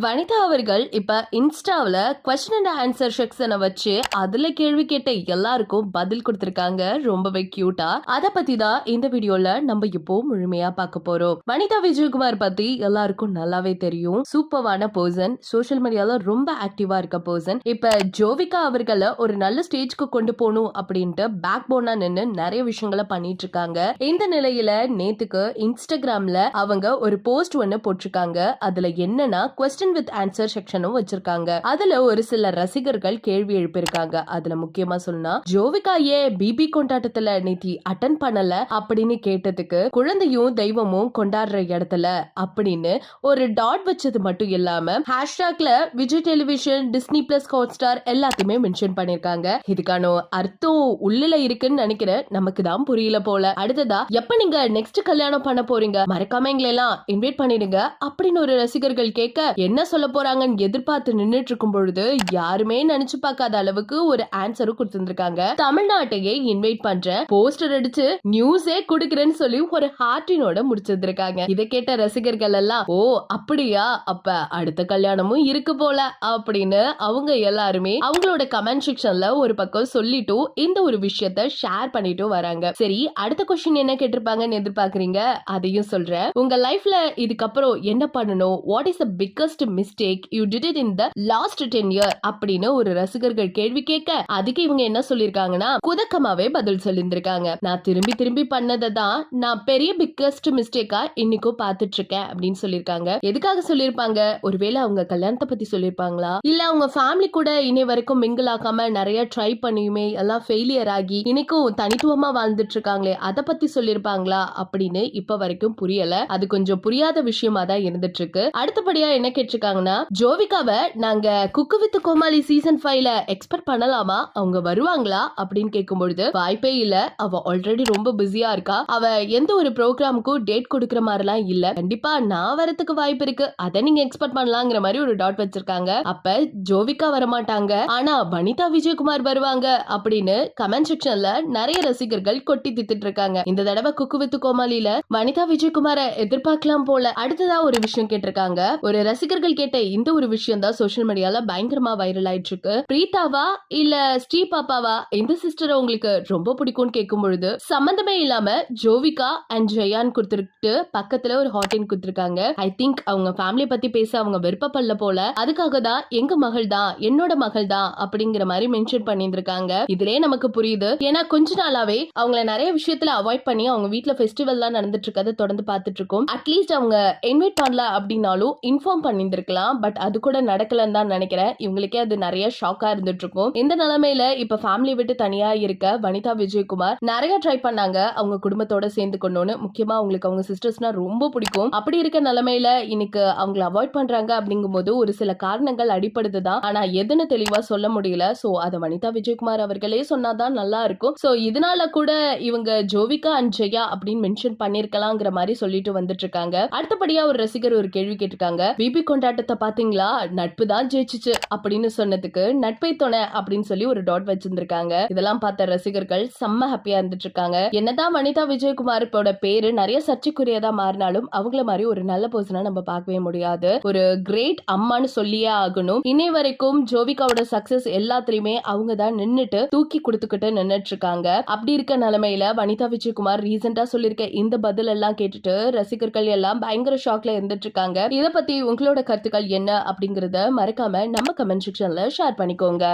வனிதா அவர்கள் இப்ப இன்ஸ்டாவில் கொஸ்டின் அண்ட் ஆன்சர் செக்ஷனை வச்சு அதுல கேள்வி கேட்ட எல்லாருக்கும் பதில் கொடுத்திருக்காங்க. ரொம்பவே கியூட்டா. அத பத்தி தான் இந்த வீடியோல நம்ம இப்போ முழுமையா பார்க்க போறோம். வனிதா விஜயகுமார் பத்தி எல்லாருக்கும் நல்லாவே தெரியும். சூப்பரான பர்சன், சோசியல் மீடியால ரொம்ப ஆக்டிவா இருக்க பர்சன். இப்ப ஜோவிகா அவர்களை ஒரு நல்ல ஸ்டேஜ்க்கு கொண்டு போகணும் அப்படின்ட்டு பேக் போனா நின்று நிறைய விஷயங்களை பண்ணிட்டு இருக்காங்க. இந்த நிலையில நேத்துக்கு இன்ஸ்டாகிராம்ல அவங்க ஒரு போஸ்ட் ஒன்னு போட்டிருக்காங்க. அதுல என்னன்னா கொஸ்டின் வித் ஆன்சர் செக்ஷனும் வச்சிருக்காங்க. அதுல ஒரு சில ரசிகர்கள் கேள்வி எழுப்பியிருக்காங்க. அதுல முக்கியமா சொன்னா, ஜோவிகா ஏன் பிபி கொண்டாட்டத்துல நேத்தி அட்டன் பண்ணல அப்படின்னு கேட்டதுக்கு, குழந்தையும் தெய்வமும் கொண்டாடுற இடத்துல அப்படின்னு ஒரு டாட் வச்சது மட்டும் இல்லாம ஹேஷ்டாக்ல Vijay television, Disney plus, Hotstar எல்லாத்தையுமே மென்ஷன் பண்ணிருக்காங்க. இதுக்கான அர்த்தம் உள்ளல இருக்குன்னு நினைக்கிறேன். நமக்கு தான் புரியல போல. அடுத்ததா, எப்ப நீங்க நெக்ஸ்ட் கல்யாணம் பண்ண போறீங்க, மறக்காம எங்களை எல்லாம் இன்வைட் பண்ணிடுங்க அப்படின்னு ஒரு ரசிகர்கள் கேட்க, என்ன சொல்ல போறாங்கன்னு எதிர்பார்த்து நின்னுட்டு இருக்கும் பொழுது யாருமே நினைச்சு பார்க்காத அளவுக்கு ஒரு ஆன்சரும் கொடுத்திருக்காங்க. தமிழ்நாட்டையே இன்வைட் பண்ற, போஸ்டர் அடிச்சு நியூஸே குடுக்கிறேன்னு சொல்லி ஒரு ஹார்ட்டினோட முடிச்சிருக்காங்க. இதை கேட்ட ரசிகர்கள் எல்லாம், ஓ அப்படியா, அப்ப அடுத்த கல்யாணமும் இருக்கு போல அப்படின்னு அவங்க எல்லாருமே அவங்களோட கமெண்ட் செக்ஷன்ல ஒரு பக்கம் சொல்லிட்டு இந்த ஒரு விஷயத்த ஷேர் பண்ணிட்டு வராங்க. சரி, அடுத்த கொஸ்டின் என்ன கேட்டிருப்பாங்கன்னு எதிர்பார்க்கறீங்க, அதையும் சொல்றேன். உங்க லைஃப்ல இதுக்கப்புறம் என்ன பண்ணணும், what is the biggest mistake you did it in the last 10 year அப்படின்னு ஒரு ரசிகர்கள் கேள்வி கேட்க, அதுக்கு இவங்க என்ன சொல்லிருக்காங்கன்னா, குதக்கமாவே பதில் சொல்லியிருந்திருக்காங்க. நான் திரும்பி திரும்பி பண்ணதை தான் நான் பெரிய பிக்கஸ்ட் மிஸ்டேக்கா இன்னைக்கும் பார்த்துட்டு இருக்கேன் அப்படின்னு சொல்லியிருக்காங்க. எதுக்காக சொல்லியிருப்பாங்க? ஒருவேளை அவங்க கல்யாணத்தை பத்தி சொல்லியிருப்பாங்களா, இல்ல அவங்க ஃபேமிலி கூட இனி வரைக்கும் மிங்கிள் ஆகாம நிறைய ட்ரை பண்ணியுமே எல்லாம் ஃபெயிலியர் ஆகி இன்னைக்கும் தனித்துவமா வாழ்ந்துட்டு இருக்காங்களே அதை பத்தி சொல்லியிருப்பாங்களா அப்படின்னு இப்ப வரைக்கும் புரியல. அது கொஞ்சம் புரியாத விஷயமா தான் இருந்துட்டு இருக்கு. அடுத்தபடியா என்ன கேட்டிருக்காங்கன்னா, ஜோவிகாவை நாங்க குக்கு வித் கோமாளி சீசன் 5ல எக்ஸ்பெக்ட் பண்ணலாமா, அவங்க வருவாங்களா அப்படின்னு கேட்கும்பொழுது, வாய்ப்பே இல்ல, அவ ஆல்ரெடி ரொம்ப பிஸியா இருக்கா, அவ எந்த ஒரு ப்ரோக்ராமுக்கும் டேட் கொடுக்கற மாதிரிலாம் இல்ல, கண்டிப்பா நான் வரதுக்கு வாய்ப்பு இருக்கு, அதை நீங்க எக்ஸ்பெக்ட் பண்ணலாங்கிற மாதிரி ஒரு டாட் வச்சிருக்காங்க. அப்ப ஜோவிகா வரமாட்டாங்க, ஆனா வனிதா விஜயகுமார் வருவாங்க அப்படின்னு கமெண்ட் செக்ஷன்ல நிறைய ரசிகர்கள் கொட்டி தித்திட்டு இருக்காங்க. இந்த தடவை குக்கு வித் கோமாளில வனிதா விஜயகுமாரை எதிர்பார்க்கலாம் போல. அடுத்ததா ஒரு விஷயம் கேட்டிருக்காங்க. ஒரு ரசிகர்கள் கேட்ட இந்த ஒரு விஷயம் தான் சோசியல் மீடியால பயங்கரமா வைரல் ஆயிட்டு இருக்கு. பிரீதாவா இல்ல ஸ்ரீ பாப்பாவா, எந்த சிஸ்டரை உங்களுக்கு ரொம்ப பிடிக்கும்னு கேட்கும் பொழுது சம்பந்தமே இல்லாம ஜோவிகா அண்ட் ஜெயான் கொடுத்துட்டு பக்கத்துல ஒரு ஹாட்டின் கொடுத்திருக்காங்க. ஐ திங்க் அவங்க ஃபேமிலி பத்தி பேச அவங்க விருப்பப்படல போல. அதுக்காக தான் எங்க மகள் தான், என்னோட மகள் தான் அப்படிங்கிற மாதிரி மென்ஷன் பண்ணியிருக்காங்க. இதுலயே நமக்கு புரியுது. ஏன்னா கொஞ்ச நாளாவே அவங்கள நிறைய விஷயத்துல அவாய்ட் பண்ணி அவங்க வீட்டுல ஃபெஸ்டிவல் தான் நடந்துட்டு இருக்கதை தொடர்ந்து பார்த்துட்டு இருக்கோம். அட்லீஸ்ட் அவங்க இன்வைட் பண்ணல அப்படின்னாலும் இன்ஃபார்ம் பண்ணிருக்கலாம். பட் அது கூட நடக்கலன்னு தான் நினைக்கிறேன். இவங்களுக்கே அது நிறைய ஷாக்கா இருந்துட்டு இருக்கும். இந்த நிலைமையில இப்ப ஃபேமிலி விட்டு தனியா இருக்க வனிதா விஜயகுமார் நிறைய ட்ரை பண்ணாங்க அவங்க குடும்பத்தோட சேர்ந்து கொண்டோன்னு. முக்கியமா அவங்களுக்கு அவங்க சிஸ்டர்ஸ்னா ரொம்ப பிடிக்கும். அப்படி இருக்க நிலைமையில இன்னைக்கு அவங்களை அவாய்ட் பண்றாங்க அப்படிங்கும் போது ஒரு சில காரணங்கள் அடிப்படுதுதான். ஆனா எதுன்னு தெளிவா சொல்ல முடியல. சோ அதை வனிதா விஜயகுமார் அவர்களே சொன்னாதான் நல்லா இருக்கும். சோ இதனால கூட இவங்க ஜோவிகா அண்ட் ஜெயா அப்படின்னு மென்ஷன் பண்ணிருக்கலாங்கிற மாதிரி சொல்லிட்டு வந்துட்டு இருக்காங்க. அடுத்தபடியா ஒரு ரசிகர் ஒரு கேள்வி கேட்டிருக்காங்க. பிபி கொண்டாட்டத்தை பாத்தீங்களா, நட்பு தான் ஜெயிச்சுச்சு அப்படின்னு சொன்னதுக்கு நட்பை துணை அப்படின்னு சொல்லி ஒரு டாட் வச்சிருந்திருக்காங்க. இதெல்லாம் பார்த்த ரசிகர்கள் செம்ம ஹாப்பியா இருந்துட்டு இருக்காங்க. என்னதான் வனிதா விஜயகுமார் பேரு நிறைய சர்ச்சைக்குரியதா மாறினாலும் அவங்கள மாதிரி ஒரு நல்ல பர்சனா நம்ம பார்க்கவே முடியாது. ஒரு கிரேட் அம்மான்னு சொல்லியே ஆகணும். இன்னை வரைக்கும் ஜோவிகாவோட சக்சஸ் எல்லாத்திலுமே அவங்க தான் நின்னுட்டு தூக்கி கொடுத்துக்கிட்டு நின்னுட்டு இருக்காங்க. அப்படி இருக்க நிலைமையில வனிதா விஜயகுமார் ரீசெண்டா சொல்லிருக்க இந்த பதில் எல்லாம் கேட்டுட்டு ரசிகர்கள் எல்லாம் பயங்கர ஷாக்ல இருந்துட்டு இருக்காங்க. இத பத்தி உங்களோட கருத்துக்கள் என்ன அப்படிங்கறத மறக்காம நம்ம கமெண்ட் செக்ஷன்ல ஷேர் பண்ணிக்கோங்க.